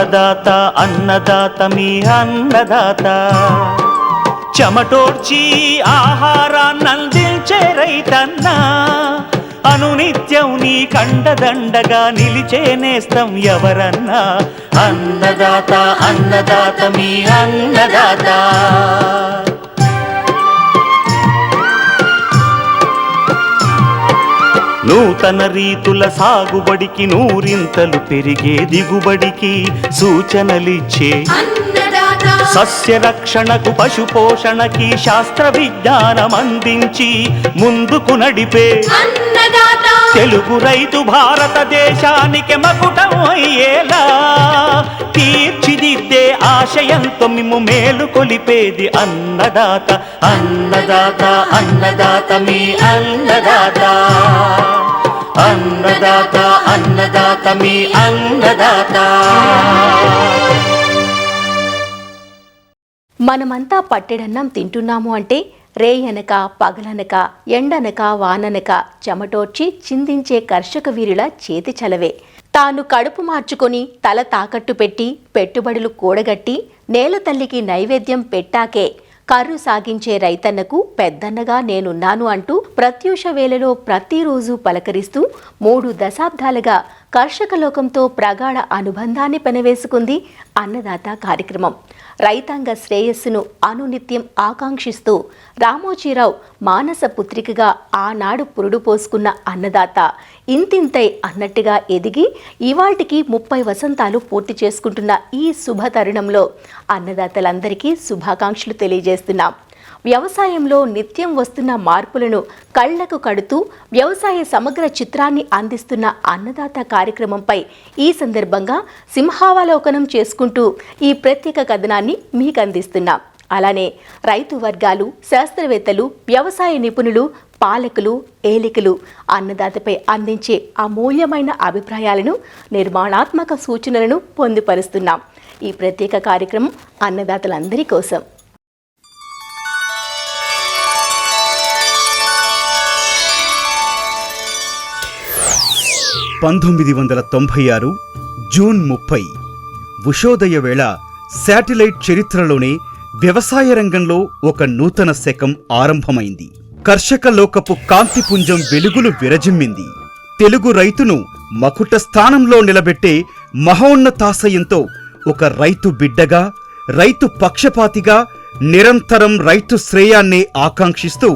అన్నదాత అన్నదాత మీ అన్నదాత చెమటోడ్చి ఆహారాన్నందించే రైతన్న అనునిత్యం నీ కండదండగా నిలిచే నేస్తం ఎవరన్నా అన్నదాత అన్నదాత మీ అన్నదాత నూతన రీతుల సాగుబడికి నూరింతలు పెరిగే దిగుబడికి సూచనలిచ్చే సస్య రక్షణకు పశు పోషణకి శాస్త్ర విజ్ఞానం అందించి ముందుకు నడిపే తెలుగు రైతు భారతదేశానికి మకుటం అయ్యేలా తీర్చిదిద్దే ఆశయంతో మిమ్ము మేలు కొలిపేది అన్నదాత అన్నదాత అన్నదాత మీ అన్నదాత అన్నదాత అన్నదాత మీ అన్నదాత. మనమంతా పట్టెడన్నం తింటున్నాము అంటే రేయనక పగలనక ఎండనక వాననక చెమటోడ్చి చిందించే కర్షక వీరుల చేతి చలవే. తాను కడుపు మార్చుకొని తల తాకట్టు పెట్టి పెట్టుబడులు కూడగట్టి నేల తల్లికి నైవేద్యం పెట్టాకే కర్రు సాగించే రైతన్నకు పెద్దన్నగా నేనున్నాను అంటూ ప్రత్యూష వేళలో ప్రతిరోజు పలకరిస్తూ 3 దశాబ్దాలుగా కర్షక లోకంతో ప్రగాఢ అనుబంధాన్ని పెనవేసుకుంది అన్నదాత కార్యక్రమం. రైతాంగ శ్రేయస్సును అనునిత్యం ఆకాంక్షిస్తూ రామోజీరావు మానస పుత్రికగా ఆనాడు పురుడు పోసుకున్న అన్నదాత ఇంతింతై అన్నట్టుగా ఎదిగి ఇవాల్టికి 30 వసంతాలు పూర్తి చేసుకుంటున్న ఈ శుభ తరుణంలో అన్నదాతలందరికీ శుభాకాంక్షలు తెలియజేస్తున్నాం. వ్యవసాయంలో నిత్యం వస్తున్న మార్పులను కళ్లకు కడుతూ వ్యవసాయ సమగ్ర చిత్రాన్ని అందిస్తున్న అన్నదాత కార్యక్రమంపై ఈ సందర్భంగా సింహావలోకనం చేసుకుంటూ ఈ ప్రత్యేక కథనాన్ని మీకు అందిస్తున్నాం. అలానే రైతు వర్గాలు, శాస్త్రవేత్తలు, వ్యవసాయ నిపుణులు, పాలకులు, ఏలికలు అన్నదాతపై అందించే అమూల్యమైన అభిప్రాయాలను, నిర్మాణాత్మక సూచనలను పొందుపరుస్తున్నాం. ఈ ప్రత్యేక కార్యక్రమం అన్నదాతలందరి కోసం. 1996 జూన్ 30 ఉషోదయ వేళ శాటిలైట్ చరిత్రలోనే వ్యవసాయ రంగంలో ఒక నూతన శకం ఆరంభమైంది. కర్షక లోకపు కాంతిపుంజం వెలుగులు విరజిమ్మింది. తెలుగు రైతును మకుట స్థానంలో నిలబెట్టే మహోన్నతాశయంతో ఒక రైతు బిడ్డగా, రైతు పక్షపాతిగా, నిరంతరం రైతు శ్రేయాన్నే ఆకాంక్షిస్తూ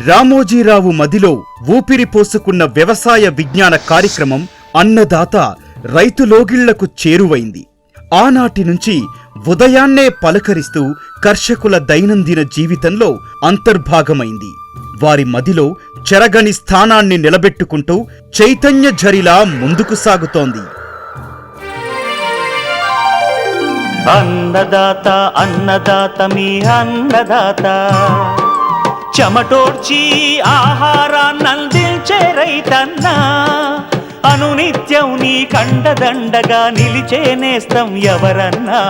రామోజీరావు మదిలో ఊపిరి పోసుకున్న వ్యవసాయ విజ్ఞాన కార్యక్రమం అన్నదాత రైతు లోగిళ్లకు చేరువైంది. ఆనాటి నుంచి ఉదయాన్నే పలకరిస్తూ కర్షకుల దైనందిన జీవితంలో అంతర్భాగమైంది. వారి మదిలో చెరగని స్థానాన్ని నిలబెట్టుకుంటూ చైతన్య ఝరిలా ముందుకు సాగుతోంది. అన్నదాత అన్నదాత మీ అన్నదాత చెమటోడ్చి ఆహారాన్నందించే రైతన్న అనునిత్యం నీ కండదండగా నిలిచే నేస్తం ఎవరన్నా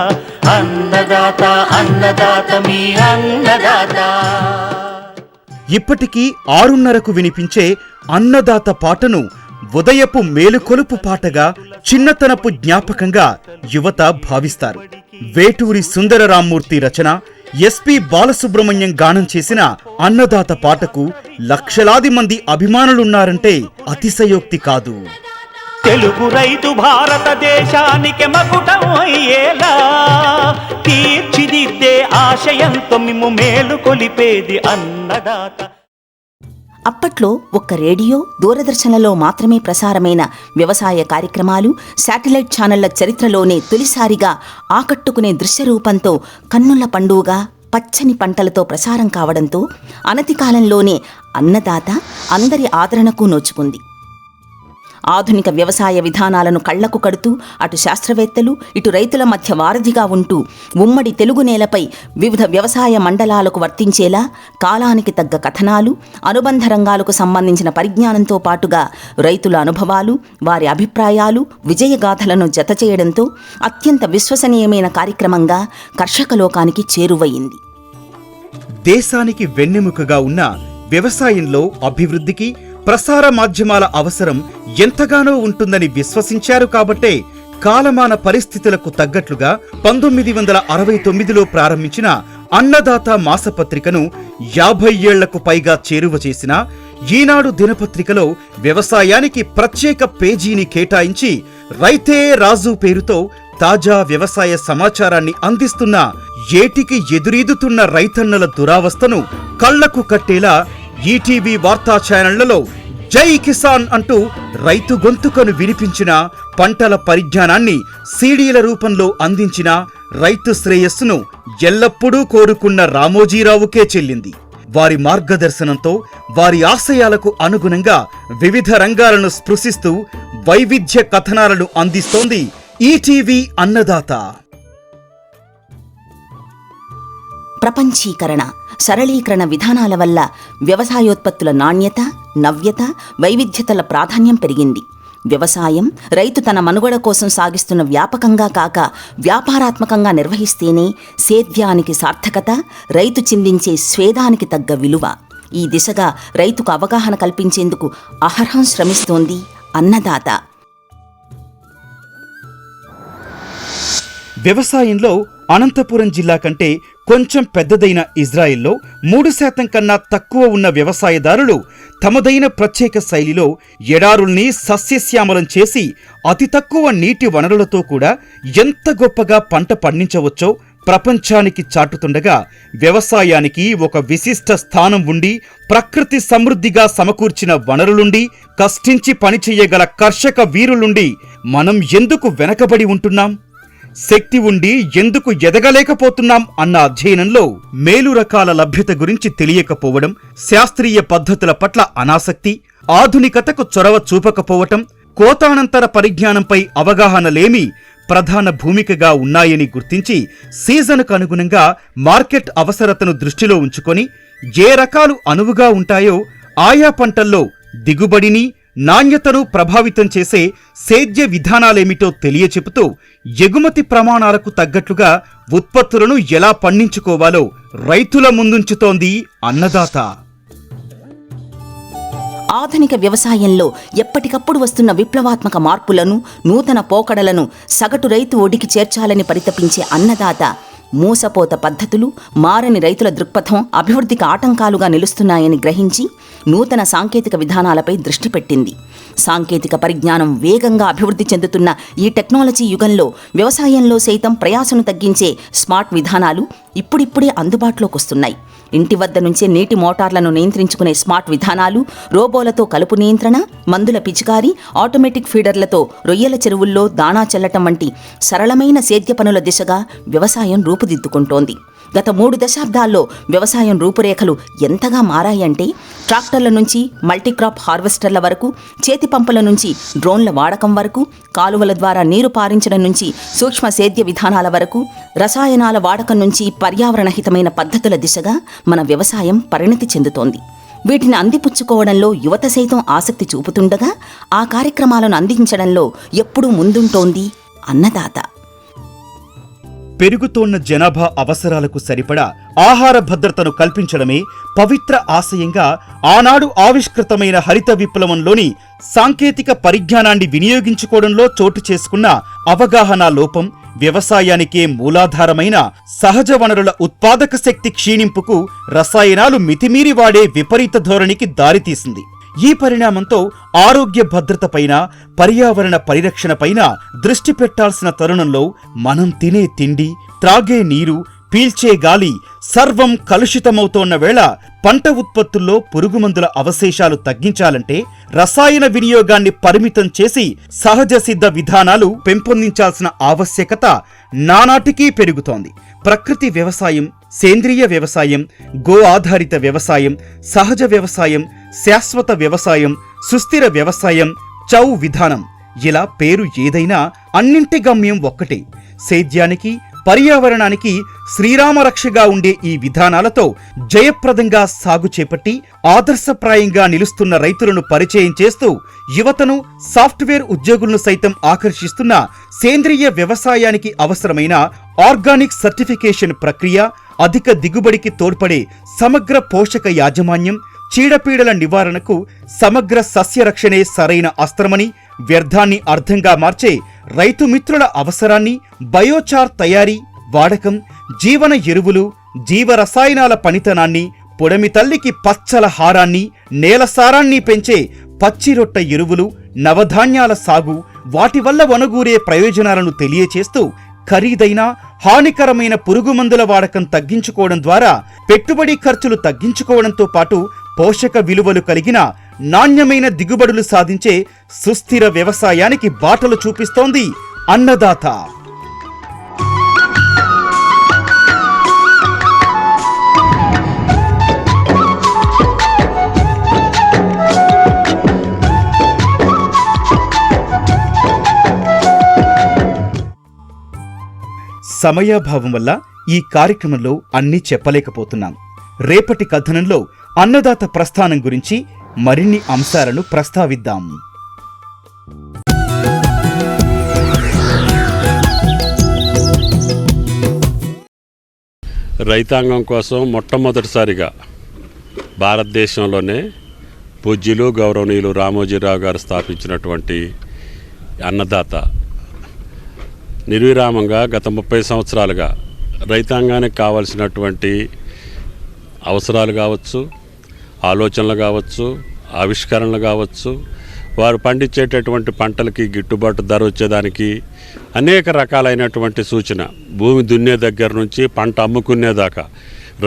అన్నదాత అన్నదాత మీ అన్నదాత. ఇప్పటికీ 6:30కు వినిపించే అన్నదాత పాటను ఉదయపు మేలుకొలుపు పాటగా, చిన్నతనపు జ్ఞాపకంగా యువత భావిస్తారు. వేటూరి సుందరరామ్మూర్తి రచన, ఎస్పి బాలసుబ్రహ్మణ్యం గానం చేసిన అన్నదాత పాటకు లక్షలాది మంది అభిమానులున్నారంటే అతిశయోక్తి కాదు. తెలుగు రైతు భారతదేశానికి మకుటం అయ్యేలా తీర్చిదిద్దే ఆశయంతో మిమ్ము మేలు కొలిపేది అన్నదాత. అప్పట్లో ఒక్క రేడియో, దూరదర్శన్లలో మాత్రమే ప్రసారమైన వ్యవసాయ కార్యక్రమాలు శాటిలైట్ ఛానళ్ల చరిత్రలోనే తొలిసారిగా ఆకట్టుకునే దృశ్యరూపంతో కన్నుల పండుగ, పచ్చని పంటలతో ప్రసారం కావడంతో అనతి కాలంలోనే అన్నదాత అందరి ఆదరణకు నోచుకుంది. ఆధునిక వ్యవసాయ విధానాలను కళ్లకు కడుతూ అటు శాస్త్రవేత్తలు, ఇటు రైతుల మధ్య వారధిగా ఉంటూ ఉమ్మడి తెలుగు నేలపై వివిధ వ్యవసాయ మండలాలకు వర్తించేలా కాలానికి తగ్గ కథనాలు, అనుబంధ రంగాలకు సంబంధించిన పరిజ్ఞానంతో పాటుగా రైతుల అనుభవాలు, వారి అభిప్రాయాలు, విజయగాథలను జతచేయడంతో అత్యంత విశ్వసనీయమైన కార్యక్రమంగా కర్షక లోకానికి చేరువయింది. దేశానికి వెన్నెముకగా ఉన్న వ్యవసాయంలో అభివృద్ధికి ప్రసార మాధ్యమాల అవసరం ఎంతగానో ఉంటుందని విశ్వసించారు కాబట్టే కాలమాన పరిస్థితులకు తగ్గట్లుగా 1969లో ప్రారంభించిన అన్నదాత మాసపత్రికను 50 ఏళ్లకు పైగా చేరువ చేసిన ఈనాడు దినపత్రికలో వ్యవసాయానికి ప్రత్యేక పేజీని కేటాయించి రైతే రాజు పేరుతో తాజా వ్యవసాయ సమాచారాన్ని అందిస్తున్న ఏటికి ఎదురీదుతున్న రైతన్నల దురావస్థను కళ్లకు కట్టేలా ఈటీవీ వార్తా ఛానళ్లలో జై కిసాన్ అంటూ రైతు గొంతుకను వినిపించిన, పంటల పరిజ్ఞానాన్ని సీడీల రూపంలో అందించిన, రైతు శ్రేయస్సును ఎల్లప్పుడూ కోరుకున్న రామోజీరావుకే చెల్లింది. వారి మార్గదర్శనంతో వారి ఆశయాలకు అనుగుణంగా వివిధ రంగాలను స్పృశిస్తూ వైవిధ్య కథనాలను అందిస్తోంది ఈటీవీ అన్నదాత. ప్రపంచీకరణ, సరళీకరణ విధానాల వల్ల వ్యవసాయోత్పత్తుల నాణ్యత, నవ్యత, వైవిధ్యతల ప్రాధాన్యం పెరిగింది. వ్యవసాయం రైతు తన మనుగడ కోసం సాగిస్తున్న వ్యాపకంగా కాక వ్యాపారాత్మకంగా నిర్వహిస్తేనే సేద్యానికి సార్థకత, రైతు చిందించే స్వేదానికి తగ్గ విలువ. ఈ దిశగా రైతుకు అవగాహన కల్పించేందుకు అహర్హం శ్రమిస్తోంది అన్నదాత. వ్యవసాయంలో అనంతపురం జిల్లా కంటే కొంచెం పెద్దదైన ఇజ్రాయెల్లో 3% కన్నా తక్కువ ఉన్న వ్యవసాయదారులు తమదైన ప్రత్యేక శైలిలో ఎడారుల్ని సస్యశ్యామలం చేసి అతి తక్కువ నీటి వనరులతో కూడా ఎంత గొప్పగా పంట పండించవచ్చో ప్రపంచానికి చాటుతుండగా, వ్యవసాయానికి ఒక విశిష్ట స్థానం ఉండి ప్రకృతి సమృద్ధిగా సమకూర్చిన వనరులుండి కష్టించి పనిచేయగల కర్షక వీరులుండి మనం ఎందుకు వెనకబడి ఉంటున్నాం? శక్తి ఉండి ఎందుకు ఎదగలేకపోతున్నాం అన్న అధ్యయనంలో మేలు రకాల లభ్యత గురించి తెలియకపోవడం, శాస్త్రీయ పద్ధతుల పట్ల అనాసక్తి, ఆధునికతకు చొరవ చూపకపోవటం, కోతానంతర పరిజ్ఞానంపై అవగాహనలేమి ప్రధాన భూమికగా ఉన్నాయని గుర్తించి సీజన్కు అనుగుణంగా మార్కెట్ అవసరతను దృష్టిలో ఉంచుకొని ఏ రకాలు అనువుగా ఉంటాయో ఆయా పంటల్లో దిగుబడిని, నాణ్యతను ప్రభావితం చేసే సేద్య విధానాలేమిటో తెలియచెబుతూ ఎగుమతి ప్రమాణాలకు తగ్గట్లుగా ఉత్పత్తులను ఎలా పండించుకోవాలో రైతుల ముందుంచుతోంది అన్నదాత. ఆధునిక వ్యవసాయంలో ఎప్పటికప్పుడు వస్తున్న విప్లవాత్మక మార్పులను, నూతన పోకడలను సగటు రైతు ఒడికి చేర్చాలని పరితపించే అన్నదాత మూసపోత పద్ధతులు, మారని రైతుల దృక్పథం అభివృద్ధికి ఆటంకాలుగా నిలుస్తున్నాయని గ్రహించి నూతన సాంకేతిక విధానాలపై దృష్టి పెట్టింది. సాంకేతిక పరిజ్ఞానం వేగంగా అభివృద్ధి చెందుతున్న ఈ టెక్నాలజీ యుగంలో వ్యవసాయంలో సైతం ప్రయాసను తగ్గించే స్మార్ట్ విధానాలు ఇప్పుడిప్పుడే అందుబాటులోకి వస్తున్నాయి. ఇంటి వద్ద నుంచే నీటి మోటార్లను నియంత్రించుకునే స్మార్ట్ విధానాలు, రోబోలతో కలుపు నియంత్రణ, మందుల పిచికారీ, ఆటోమేటిక్ ఫీడర్లతో రొయ్యల చెరువుల్లో దాణా చల్లటం వంటి సరళమైన సేద్య పనుల దిశగా వ్యవసాయం రూపుదిద్దుకుంటోంది. గత 3 దశాబ్దాల్లో వ్యవసాయం రూపురేఖలు ఎంతగా మారాయంటే, ట్రాక్టర్ల నుంచి మల్టీక్రాప్ హార్వెస్టర్ల వరకు, చేతి పంపుల నుంచి డ్రోన్ల వాడకం వరకు, కాలువల ద్వారా నీరు పారించడం నుంచి సూక్ష్మ సేద్య విధానాల వరకు, రసాయనాల వాడకం నుంచి పర్యావరణహితమైన పద్ధతుల దిశగా మన వ్యవసాయం పరిణతి చెందుతోంది. వీటిని అందిపుచ్చుకోవడంలో యువత సైతం ఆసక్తి చూపుతుండగా, ఆ కార్యక్రమాలను అందించడంలో ఎప్పుడూ ముందుంటోంది అన్నదాత. పెరుగుతోన్న జనాభా అవసరాలకు సరిపడా ఆహార భద్రతను కల్పించడమే పవిత్ర ఆశయంగా ఆనాడు ఆవిష్కృతమైన హరిత విప్లవంలోని సాంకేతిక పరిజ్ఞానాన్ని వినియోగించుకోవడంలో చోటు చేసుకున్న అవగాహన లోపం వ్యవసాయానికే మూలాధారమైన సహజ వనరుల ఉత్పాదక శక్తి క్షీణింపుకు రసాయనాలు మితిమీరి వాడే విపరీత ధోరణికి దారితీసింది. ఈ పరిణామంతో ఆరోగ్య భద్రతపైన, పర్యావరణ పరిరక్షణపైన దృష్టి పెట్టాల్సిన తరుణంలో మనం తినే తిండి, త్రాగే నీరు, పీల్చే గాలి సర్వం కలుషితమవుతోన్న వేళ పంట ఉత్పత్తుల్లో పురుగుమందుల అవశేషాలు తగ్గించాలంటే రసాయన వినియోగాన్ని పరిమితం చేసి సహజ సిద్ధ విధానాలు పెంపొందించాల్సిన ఆవశ్యకత నానాటికీ పెరుగుతోంది. ప్రకృతి వ్యవసాయం, సేంద్రియ వ్యవసాయం, గో ఆధారిత వ్యవసాయం, సహజ వ్యవసాయం, శాశ్వత వ్యవసాయం, సుస్థిర వ్యవసాయం, చౌ విధానం, ఇలా పేరు ఏదైనా అన్నింటి గమ్యం ఒక్కటే. సేద్యానికి, పర్యావరణానికి శ్రీరామరక్షగా ఉండే ఈ విధానాలతో జయప్రదంగా సాగు చేపట్టి ఆదర్శప్రాయంగా నిలుస్తున్న రైతులను పరిచయం చేస్తూ యువతను, సాఫ్ట్వేర్ ఉద్యోగులను సైతం ఆకర్షిస్తున్న సేంద్రియ వ్యవసాయానికి అవసరమైన ఆర్గానిక్ సర్టిఫికేషన్ ప్రక్రియ, అధిక దిగుబడికి తోడ్పడే సమగ్ర పోషక యాజమాన్యం, చీడపీడల నివారణకు సమగ్ర సస్యరక్షణే సరైన అస్త్రమని వ్యర్థాన్ని అర్థంగా మార్చే రైతు మిత్రుల అవసరాన్ని, బయోచార్ తయారీ, వాడకం, జీవన ఎరువులు, జీవరసాయనాల పనితనాన్ని, పొడమి తల్లికి పచ్చల హారాన్ని, నేల సారాన్ని పెంచే పచ్చిరొట్ట ఎరువులు, నవధాన్యాల సాగు, వాటి వల్ల వనగూరే ప్రయోజనాలను తెలియచేస్తూ ఖరీదైన, హానికరమైన పురుగుమందుల వాడకం తగ్గించుకోవడం ద్వారా పెట్టుబడి ఖర్చులు తగ్గించుకోవడంతో పాటు పోషక విలువలు కలిగిన నాణ్యమైన దిగుబడులు సాధించే సుస్థిర వ్యవసాయానికి బాటలు చూపిస్తోంది అన్నదాత. సమయాభావం వల్ల ఈ కార్యక్రమంలో అన్నీ చెప్పలేకపోతున్నాం. రేపటి కథనంలో అన్నదాత ప్రస్థానం గురించి మరిన్ని అంశాలను ప్రస్తావిద్దాం. రైతాంగం కోసం మొట్టమొదటిసారిగా భారతదేశంలోనే పూజ్యులు గౌరవనీయులు రామోజీరావు గారు స్థాపించినటువంటి అన్నదాత నిర్విరామంగా గత 30 సంవత్సరాలుగా రైతాంగానికి కావాల్సినటువంటి అవసరాలు కావచ్చు, ఆలోచనలు కావచ్చు, ఆవిష్కరణలు కావచ్చు, వారు పండించేటటువంటి పంటలకి గిట్టుబాటు ధర వచ్చేదానికి అనేక రకాలైనటువంటి సూచన, భూమి దున్నే దగ్గర నుంచి పంట అమ్ముకునేదాకా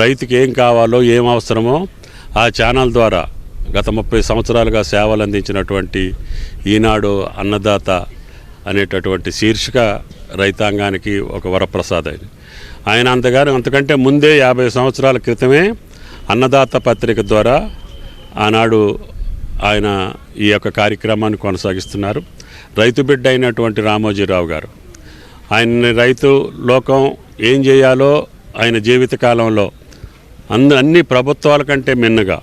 రైతుకి ఏం కావాలో, ఏం అవసరమో ఆ ఛానల్ ద్వారా గత 30 సంవత్సరాలుగా సేవలు అందించినటువంటి ఈనాడు అన్నదాత అనేటటువంటి శీర్షిక రైతాంగానికి ఒక వరప్రసాదం. ఆయన అంతకంటే ముందే 50 సంవత్సరాల క్రితమే అన్నదాత పత్రిక ద్వారా ఆనాడు ఆయన ఈ యొక్క కార్యక్రమాన్ని కొనసాగిస్తున్నారు. రైతు బిడ్డ అయినటువంటి రామోజీరావు గారు ఆయన రైతు లోకం ఏం చేయాలో ఆయన జీవితకాలంలో అన్ని ప్రభుత్వాల కంటే మిన్నగా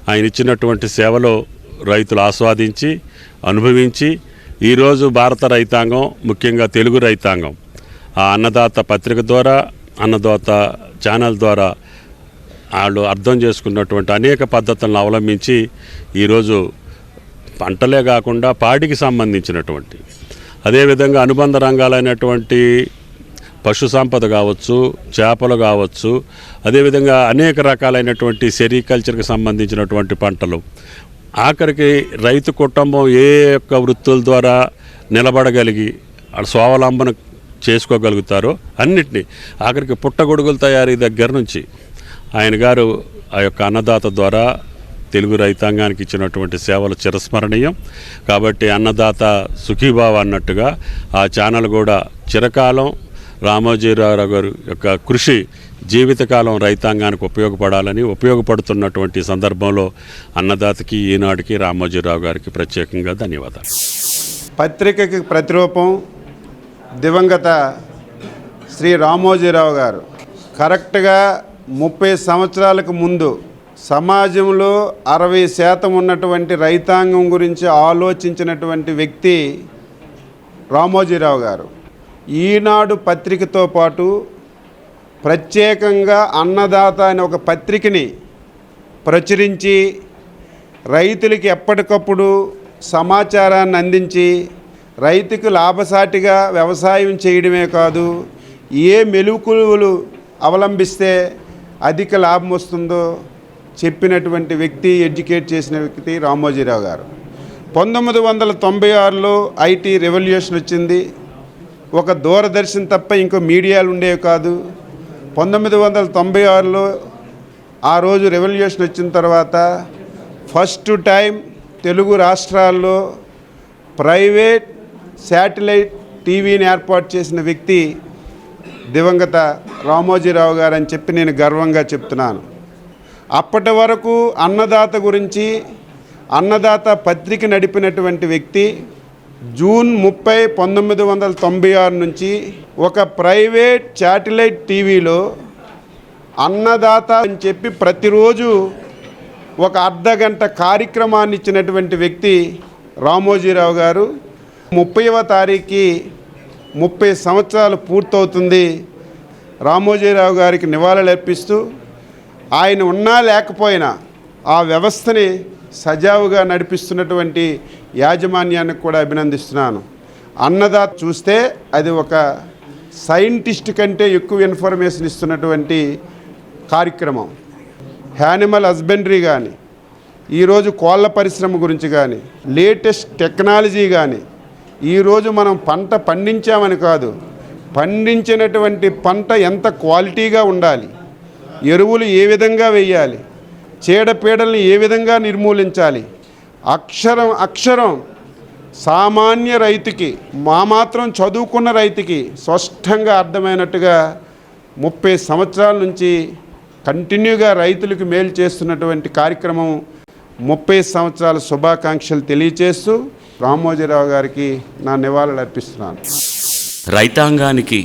ఆయన ఇచ్చినటువంటి సేవలో రైతులు ఆస్వాదించి అనుభవించి ఈరోజు భారత రైతాంగం, ముఖ్యంగా తెలుగు రైతాంగం ఆ అన్నదాత పత్రిక ద్వారా, అన్నదాత ఛానల్ ద్వారా వాళ్ళు అర్థం చేసుకున్నటువంటి అనేక పద్ధతులను అవలంబించి ఈరోజు పంటలే కాకుండా పాడికి సంబంధించినటువంటి, అదేవిధంగా అనుబంధ రంగాలైనటువంటి పశు సంపద కావచ్చు, చేపలు కావచ్చు, అదేవిధంగా అనేక రకాలైనటువంటి సెరికల్చర్కి సంబంధించినటువంటి పంటలు, ఆఖరికి రైతు కుటుంబం ఏ యొక్క వృత్తుల ద్వారా నిలబడగలిగి స్వావలంబన చేసుకోగలుగుతారో అన్నిటినీ, ఆఖరికి పుట్టగొడుగుల తయారీ దగ్గర నుంచి ఆయన గారు ఆ యొక్క అన్నదాత ద్వారా తెలుగు రైతాంగానికి ఇచ్చినటువంటి సేవలు చిరస్మరణీయం. కాబట్టి అన్నదాత సుఖీభావ అన్నట్టుగా ఆ ఛానల్ కూడా చిరకాలం రామోజీరావు గారి యొక్క కృషి జీవితకాలం రైతాంగానికి ఉపయోగపడాలని, ఉపయోగపడుతున్నటువంటి సందర్భంలో అన్నదాతకి, ఈనాటికి, రామోజీరావు గారికి ప్రత్యేకంగా ధన్యవాదాలు. పత్రికకి ప్రతిరూపం దివంగత శ్రీ రామోజీరావు గారు కరెక్ట్గా 30 సంవత్సరాలకు ముందు సమాజంలో 60% ఉన్నటువంటి రైతాంగం గురించి ఆలోచించినటువంటి వ్యక్తి రామోజీరావు గారు. ఈనాడు పత్రికతో పాటు ప్రత్యేకంగా అన్నదాత అనే ఒక పత్రికని ప్రచురించి రైతులకి ఎప్పటికప్పుడు సమాచారాన్ని అందించి రైతుకు లాభసాటిగా వ్యవసాయం చేయడమే కాదు, ఏ మెలకువలు అవలంబిస్తే అధిక లాభం వస్తుందో చెప్పినటువంటి వ్యక్తి, ఎడ్యుకేట్ చేసిన వ్యక్తి రామోజీరావు గారు. 1996లో ఐటీ రెవల్యూషన్ వచ్చింది. ఒక దూరదర్శన్ తప్ప ఇంకో మీడియాలు ఉండేవి కాదు. 1996లో ఆ రోజు రెవల్యూషన్ వచ్చిన తర్వాత ఫస్ట్ టైం తెలుగు రాష్ట్రాల్లో ప్రైవేట్ శాటిలైట్ టీవీని ఏర్పాటు చేసిన వ్యక్తి దివంగత రామోజీరావు గారు అని చెప్పి నేను గర్వంగా చెప్తున్నాను. అప్పటి వరకు అన్నదాత గురించి అన్నదాత పత్రిక నడిపినటువంటి వ్యక్తి జూన్ 30, 1996 నుంచి ఒక ప్రైవేట్ శాటిలైట్ టీవీలో అన్నదాత అని చెప్పి ప్రతిరోజు ఒక అర్ధగంట కార్యక్రమాన్ని ఇచ్చినటువంటి వ్యక్తి రామోజీరావు గారు. 30వ తారీఖుకి 30 సంవత్సరాలు పూర్తవుతుంది. రామోజీరావు గారికి నివాళులు అర్పిస్తూ ఆయన ఉన్నా లేకపోయినా ఆ వ్యవస్థని సజావుగా నడిపిస్తున్నటువంటి యాజమాన్యానికి కూడా అభినందిస్తున్నాను. అన్నదాత చూస్తే అది ఒక సైంటిస్ట్ కంటే ఎక్కువ ఇన్ఫర్మేషన్ ఇస్తున్నటువంటి కార్యక్రమం. యానిమల్ హస్బెండరీ కానీ, ఈరోజు కోళ్ళ పరిశ్రమ గురించి కానీ, లేటెస్ట్ టెక్నాలజీ కానీ, ఈరోజు మనం పంట పండించామని కాదు, పండించినటువంటి పంట ఎంత క్వాలిటీగా ఉండాలి, ఎరువులు ఏ విధంగా వేయాలి, చీడపీడల్ని ఏ విధంగా నిర్మూలించాలి, అక్షరం సామాన్య రైతుకి, మాత్రం చదువుకున్న రైతుకి స్పష్టంగా అర్థమైనట్టుగా 30 సంవత్సరాల నుంచి కంటిన్యూగా రైతులకు మేలు చేస్తున్నటువంటి కార్యక్రమం 30 సంవత్సరాల శుభాకాంక్షలు తెలియచేస్తూ రామోజీరావు గారికి నా నివాళులు అర్పిస్తున్నాను. రైతాంగానికి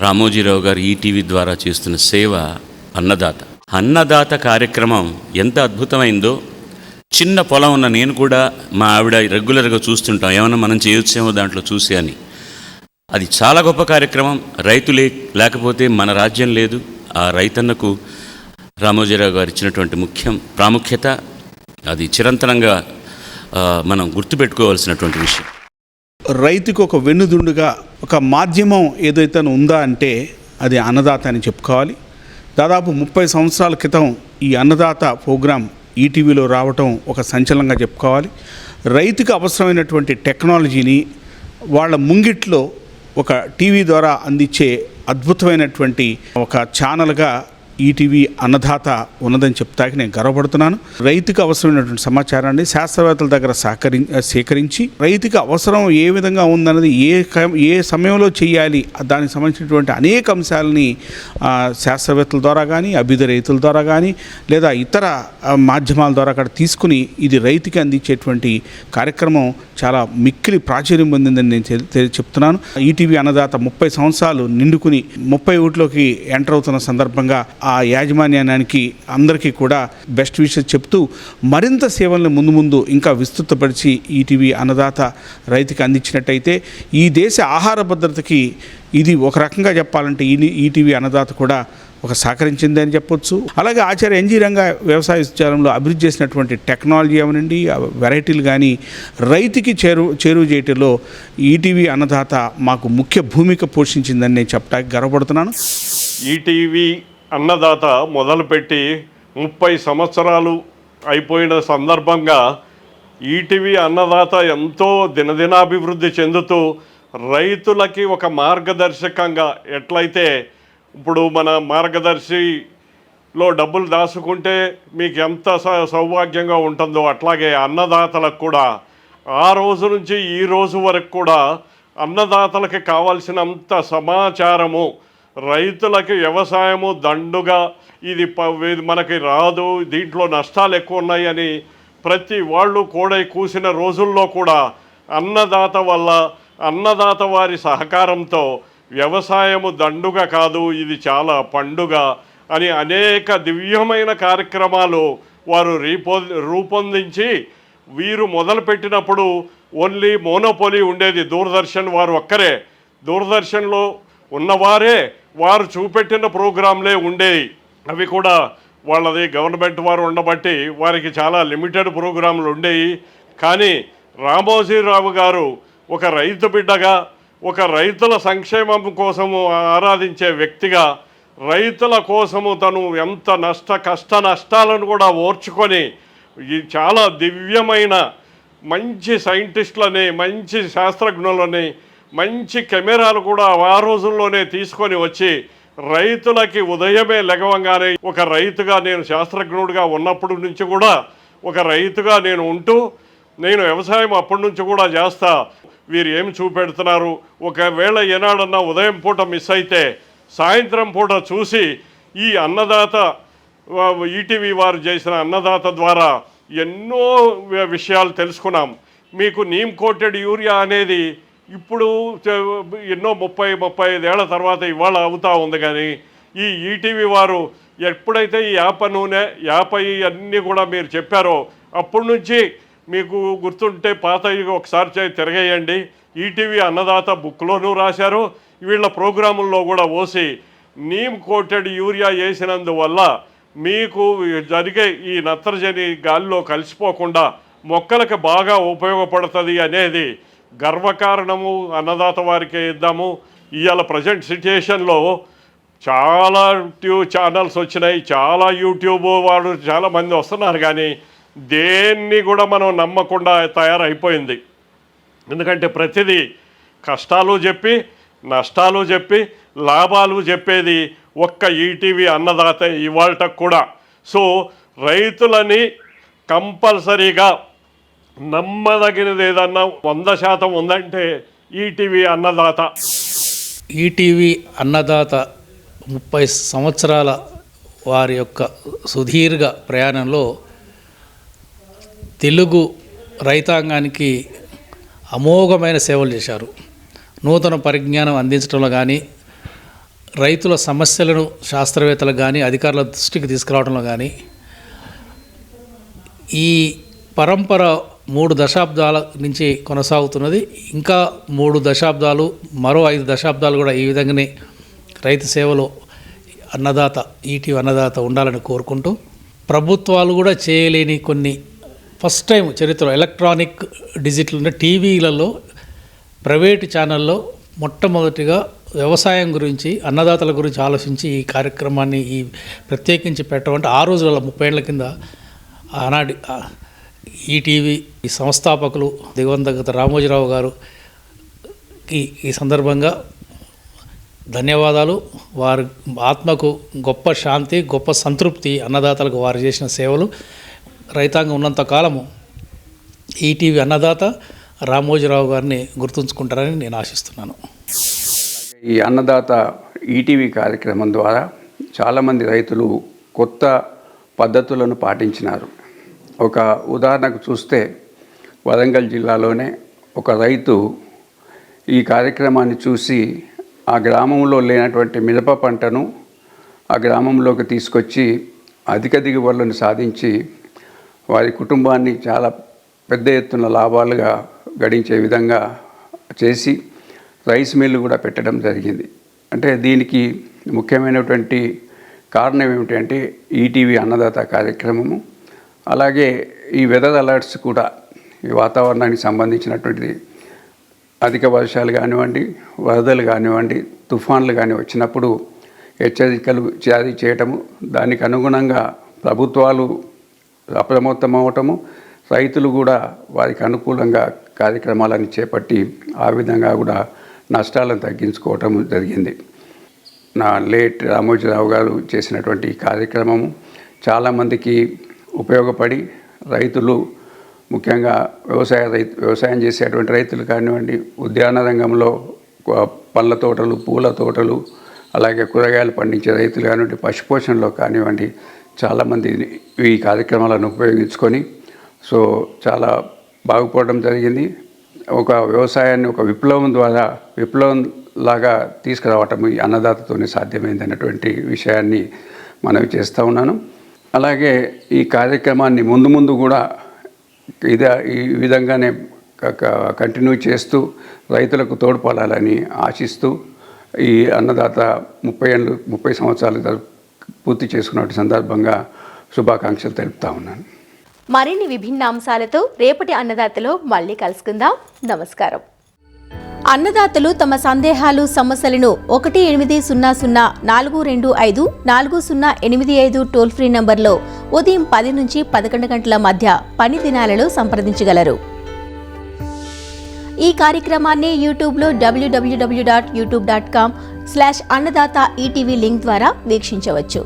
రామోజీరావు గారు ఈటీవీ ద్వారా చేస్తున్న సేవ అన్నదాత కార్యక్రమం ఎంత అద్భుతమైందో, చిన్న పొలం ఉన్న నేను కూడా మా ఆవిడ రెగ్యులర్గా చూస్తుంటాం, ఏమన్నా మనం చేయొచ్చేమో దాంట్లో చూసి అని. అది చాలా గొప్ప కార్యక్రమం. రైతులే లేకపోతే మన రాజ్యం లేదు. ఆ రైతన్నకు రామోజీరావు గారు ఇచ్చినటువంటి ప్రాముఖ్యత అది చిరంతనంగా మనం గుర్తుపెట్టుకోవాల్సినటువంటి విషయం. రైతుకు ఒక వెన్నుదుండుగా ఒక మాధ్యమం ఏదైతే ఉందా అంటే అది అన్నదాత అని చెప్పుకోవాలి. దాదాపు 30 సంవత్సరాల క్రితం ఈ అన్నదాత ప్రోగ్రాం ఈటీవీలో రావటం ఒక సంచలనంగా చెప్పుకోవాలి. రైతుకు అవసరమైనటువంటి టెక్నాలజీని వాళ్ళ ముంగిట్లో ఒక టీవీ ద్వారా అందించే అద్భుతమైనటువంటి ఒక ఛానల్గా ఈటీవీ అన్నదాత ఉన్నదని చెప్తాకి నేను గర్వపడుతున్నాను. రైతుకు అవసరమైనటువంటి సమాచారాన్ని శాస్త్రవేత్తల దగ్గర సేకరించి రైతుకు అవసరం ఏ విధంగా ఉందన్నది ఏ సమయంలో చేయాలి దానికి సంబంధించినటువంటి అనేక అంశాలని శాస్త్రవేత్తల ద్వారా కానీ, అభ్యుదయ రైతుల ద్వారా కానీ, లేదా ఇతర మాధ్యమాల ద్వారా అక్కడ తీసుకుని ఇది రైతుకి అందించేటువంటి కార్యక్రమం చాలా మిక్కిలి ప్రాచుర్యం పొందిందని నేను చెప్తున్నాను. ఈటీవీ అన్నదాత 30 సంవత్సరాలు నిండుకుని 31లోకి ఎంటర్ అవుతున్న సందర్భంగా ఆ యాజమాన్యానికి అందరికీ కూడా బెస్ట్ విషెస్ చెప్తూ మరింత సేవలను ముందు ఇంకా విస్తృతపరిచి ఈటీవీ అన్నదాత రైతుకి అందించినట్టయితే ఈ దేశ ఆహార భద్రతకి ఇది ఒక రకంగా చెప్పాలంటే ఈటీవీ అన్నదాత కూడా ఒక సహకరించింది అని చెప్పొచ్చు. అలాగే ఆచార్య ఎన్జీ రంగా వ్యవసాయ విద్యాలయంలో అభివృద్ధి చేసినటువంటి టెక్నాలజీ అవనండి, వెరైటీలు కానీ రైతుకి చేరువ చేయటంలో ఈటీవీ అన్నదాత మాకు ముఖ్య భూమిక పోషించిందని నేను చెప్పడానికి గర్వపడుతున్నాను. ఈటీవీ అన్నదాత మొదలుపెట్టి 30 సంవత్సరాలు అయిపోయిన సందర్భంగా ఈటీవీ అన్నదాత ఎంతో దినదినాభివృద్ధి చెందుతూ రైతులకి ఒక మార్గదర్శకంగా, ఎట్లయితే ఇప్పుడు మన మార్గదర్శిలో డబ్బులు దాచుకుంటే మీకు ఎంత సౌభాగ్యంగా ఉంటుందో అట్లాగే అన్నదాతలకు కూడా ఆ రోజు నుంచి ఈ రోజు వరకు కూడా అన్నదాతలకి కావాల్సినంత సమాచారము, రైతులకి వ్యవసాయము దండుగా ఇది మనకి రాదు, దీంట్లో నష్టాలు ఎక్కువ ఉన్నాయని ప్రతి వాళ్ళు కూడా కూసిన రోజుల్లో కూడా అన్నదాత వల్ల, అన్నదాత వారి సహకారంతో వ్యవసాయము దండుగ కాదు, ఇది చాలా పండుగ అని అనేక దివ్యమైన కార్యక్రమాలు వారు రూపొందించి వీరు మొదలుపెట్టినప్పుడు ఓన్లీ మోనోపోలీ ఉండేది. దూరదర్శన్ వారు ఒక్కరే, దూరదర్శన్లో ఉన్నవారే వారు చూపెట్టిన ప్రోగ్రాంలే ఉండేవి. అవి కూడా వాళ్ళది గవర్నమెంట్ వారు ఉండబట్టి వారికి చాలా లిమిటెడ్ ప్రోగ్రాంలు ఉండేవి. కానీ రామోజీరావు గారు ఒక రైతు బిడ్డగా, ఒక రైతుల సంక్షేమం కోసము ఆరాధించే వ్యక్తిగా, రైతుల కోసము తను ఎంత కష్ట నష్టాలను కూడా ఓర్చుకొని ఈ చాలా దివ్యమైన మంచి సైంటిస్టులని, మంచి శాస్త్రజ్ఞులని, మంచి కెమెరాలు కూడా ఆ రోజుల్లోనే తీసుకొని వచ్చి రైతులకి ఉదయమే లెగవంగానే ఒక రైతుగా, నేను శాస్త్రజ్ఞుడిగా ఉన్నప్పటి నుంచి కూడా ఒక రైతుగా నేను ఉంటూ నేను వ్యవసాయం అప్పటి నుంచి కూడా చేస్తా, వీరు ఏమి చూపెడుతున్నారు, ఒకవేళ ఏనాడన్నా ఉదయం పూట మిస్ అయితే సాయంత్రం పూట చూసి ఈ అన్నదాత ఈటీవీ వారు చేసిన అన్నదాత ద్వారా ఎన్నో విషయాలు తెలుసుకున్నాం. మీకు నీమ్ కోటెడ్ యూరియా అనేది ఇప్పుడు ఎన్నో 30-35 ఏళ్ల తర్వాత ఇవాళ అవుతూ ఉంది. కానీ ఈ ఈటీవీ వారు ఎప్పుడైతే ఈ యాప అన్నీ కూడా మీరు చెప్పారో అప్పటి నుంచి మీకు గుర్తుంటే పాత ఒకసారి తిరగేయండి. ఈటీవీ అన్నదాత బుక్లోనూ రాశారు, వీళ్ళ ప్రోగ్రాముల్లో కూడా పోసి నీమ్ కోటెడ్ యూరియా వేసినందువల్ల మీకు జరిగే ఈ నత్రజని గాలిలో కలిసిపోకుండా మొక్కలకు బాగా ఉపయోగపడుతుంది అనేది గర్వకారణము అన్నదాత వారికి ఇద్దాము. ఇవాళ ప్రజెంట్ సిచ్యుయేషన్లో చాలా ఛానల్స్ వచ్చినాయి, చాలా యూట్యూబ్ వాళ్ళు చాలామంది వస్తున్నారు, కానీ దేన్ని కూడా మనం నమ్మకుండా తయారైపోయింది. ఎందుకంటే ప్రతిదీ కష్టాలు చెప్పి నష్టాలు చెప్పి లాభాలు చెప్పేది ఒక్క ఈటీవీ అన్నదాత ఇవాళకు కూడా. సో రైతులని కంపల్సరీగా నమ్మదగినది ఏదన్నా 100% ఉందంటే ఈటీవీ అన్నదాత. ఈటీవీ అన్నదాత 30 సంవత్సరాల వారి యొక్క సుదీర్ఘ ప్రయాణంలో తెలుగు రైతాంగానికి అమోఘమైన సేవలు చేశారు. నూతన పరిజ్ఞానం అందించడంలో కానీ, రైతుల సమస్యలను శాస్త్రవేత్తలకు కానీ అధికారుల దృష్టికి తీసుకురావడంలో కానీ, ఈ పరంపర 3 దశాబ్దాల నుంచి కొనసాగుతున్నది. ఇంకా 3 దశాబ్దాలు, మరో 5 దశాబ్దాలు కూడా ఈ విధంగానే రైతు సేవలో అన్నదాత, ఈటీవీ అన్నదాత ఉండాలని కోరుకుంటూ, ప్రభుత్వాలు కూడా చేయలేని కొన్ని ఫస్ట్ టైం చరిత్రలో ఎలక్ట్రానిక్ డిజిటల్ టీవీలలో ప్రైవేటు ఛానల్లో మొట్టమొదటిగా వ్యవసాయం గురించి, అన్నదాతల గురించి ఆలోచించి ఈ కార్యక్రమాన్ని ప్రత్యేకించి పెట్టమంటే ఆ రోజులలో 30 ఏళ్ల కింద ఆనాటి ఈటీవీ ఈ సంస్థాపకులు దివంగత రామోజీరావు గారు ఈ సందర్భంగా ధన్యవాదాలు. వారి ఆత్మకు గొప్ప శాంతి, గొప్ప సంతృప్తి. అన్నదాతలకు వారు చేసిన సేవలు రైతాంగం ఉన్నంత కాలము ఈటీవీ అన్నదాత రామోజీరావు గారిని గుర్తుంచుకుంటారని నేను ఆశిస్తున్నాను. ఈ అన్నదాత ఈటీవీ కార్యక్రమం ద్వారా చాలామంది రైతులు కొత్త పద్ధతులను పాటించినారు. ఒక ఉదాహరణకు చూస్తే వరంగల్ జిల్లాలోనే ఒక రైతు ఈ కార్యక్రమాన్ని చూసి ఆ గ్రామంలో లేనటువంటి మిరప పంటను ఆ గ్రామంలోకి తీసుకొచ్చి అధిక దిగుబడులను సాధించి వారి కుటుంబాన్ని చాలా పెద్ద ఎత్తున లాభాలుగా గడించే విధంగా చేసి రైస్ మిల్లు కూడా పెట్టడం జరిగింది. అంటే దీనికి ముఖ్యమైనటువంటి కారణం ఏమిటంటే ఈటీవీ అన్నదాత కార్యక్రమము. అలాగే ఈ వెదర్ అలర్ట్స్ కూడా, ఈ వాతావరణానికి సంబంధించినటువంటి అధిక వర్షాలు కానివ్వండి, వరదలు కానివ్వండి, తుఫాన్లు కానీ వచ్చినప్పుడు హెచ్చరికలు జారీ చేయటము, దానికి అనుగుణంగా ప్రభుత్వాలు అప్రమత్తమవటము, రైతులు కూడా వారికి అనుకూలంగా కార్యక్రమాలను చేపట్టి ఆ విధంగా కూడా నష్టాలను తగ్గించుకోవటం జరిగింది. నా లేట్ రామోజీరావు గారు చేసినటువంటి కార్యక్రమము చాలామందికి ఉపయోగపడి రైతులు, ముఖ్యంగా వ్యవసాయం చేసేటువంటి రైతులు కానివ్వండి, ఉద్యాన రంగంలో పళ్ళ తోటలు, పూల తోటలు, అలాగే కూరగాయలు పండించే రైతులు కానివ్వండి, పశుపోషణలో కానివ్వండి, చాలామంది ఈ కార్యక్రమాలను ఉపయోగించుకొని చాలా బాగుపడడం జరిగింది. ఒక వ్యవసాయాన్ని ఒక విప్లవం లాగా తీసుకురావటం ఈ అన్నదాతతోనే సాధ్యమైంది అన్నటువంటి విషయాన్ని మనవి చేస్తూ ఉన్నాను. అలాగే ఈ కార్యక్రమాన్ని ముందు ముందు కూడా ఈ విధంగానే కంటిన్యూ చేస్తూ రైతులకు తోడ్పడాలని ఆశిస్తూ ఈ అన్నదాత 30 సంవత్సరాలు పూర్తి చేసుకున్న సందర్భంగా శుభాకాంక్షలు తెలుపుతా ఉన్నాను. మరిన్ని విభిన్న అంశాలతో రేపటి అన్నదాతలో మళ్ళీ కలుసుకుందాం. నమస్కారం. అన్నదాతలు తమ సందేహాలు, సమస్యలను 1800-425-4085 టోల్ ఫ్రీ నంబర్లో ఉదయం 10 నుంచి 11 గంటల మధ్య పని దినాలలో సంప్రదించగలరు. ఈ కార్యక్రమాన్ని యూట్యూబ్లో www.youtube.com/అన్నదాత ఈటీవీ లింక్ ద్వారా వీక్షించవచ్చు.